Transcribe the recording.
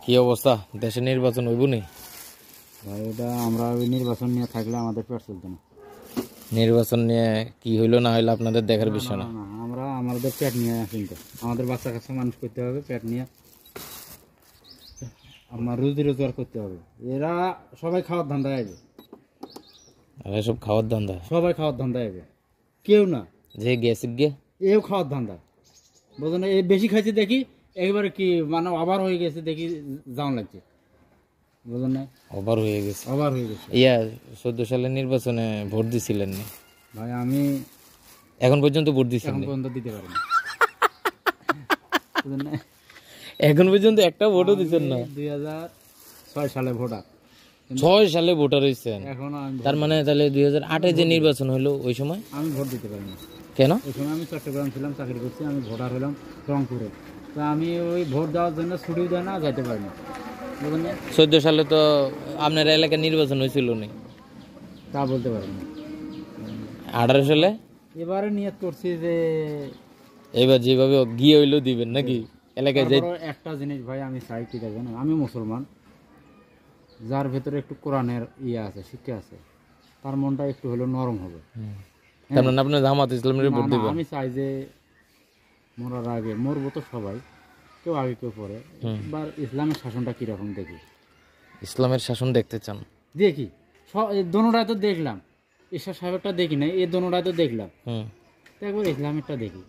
কি অবস্থা, দেশে নির্বাচন হইব নি? ভাই এটা আমরা ওই নির্বাচন নিয়ে থাকলে আমাদের পেট চলতো না। নির্বাচন নিয়ে কি হইলো না হইলো আপনাদের দেখার বিষয় না। আমরা আমাদের পেট নিয়ে চিন্তা, আমাদের বাচ্চা কাচ্চা মানুষ করতে হবে, পেট নিয়ে আমার রুজি রোজগার করতে হবে। এরা সবাই খাওয়ার ধান্দায় আইবে, আর এসব খাওয়ার ধান্দা, সবাই খাওয়ার ধান্দায় আইবে, কেউ না যে গেছে গে এও খাওয়ার ধান্দা। বুঝলেন না, এই বেশি খাইছে দেখি একবারে কি মানে আবার হয়ে গেছে দেখি যাওয়ান লাগছে। বুঝলেন না, ওভার হয়ে গেছে। আবার হয়ে গেছে। 14 সালের নির্বাচনে ভোট দিছিলেন না? ভাই আমি এখন পর্যন্ত ভোট দিচ্ছেন? এখন পর্যন্ত দিতে পারি না। বুঝলেন না, এখন পর্যন্ত একটা ভোটও দিচ্ছেন না? 2006 সালে ভোটার, 6 সালে ভোটার হয়েছেন। এখন তার মানে তাহলে 2008-এ যে নির্বাচন হলো ওই সময় আমি ভোট দিতে পারি না। কেন? ওই সময় আমি চট্টগ্রাম ছিলাম, চাকরি করছি, আমি ভোটার হলাম রংপুরে। তো আমি ওই ভোট দেওয়ার জন্য ছুটিও দেয় না, যাইতে পারি না। বুঝলেন না, 14 সালে তো আপনার এলাকায় নির্বাচন হয়েছিল না? তা বলতে পারি না। 18 সালে এবারে নিয়ত করছি যে এবার যেভাবে গিয়ে হইলেও দিবেন নাকি এলাকায় যাই। তারপরও একটা জিনিস ভাই আমি চাই, ঠিক আছে না, আমি মুসলমান, যার ভেতরে একটু কোরআনের আছে, শিক্ষা আছে, তার মনটা একটু হলেও নরম হবে। তার মানে আপনি জামাত ইসলামের ভোট না, দিবেন? আমি চাই যে মরার আগে, মরবো তো সবাই, কেউ আগে কেউ পরে, এবার ইসলামের শাসনটা কিরকম দেখি। ইসলামের শাসন দেখতে চান? দেখি দোনোটাই তো দেখলাম, ঈশ্বর সাহেবেরটা দেখি না, এই দোনোটাই তো দেখলাম, তো একবার ইসলামেরটা দেখি।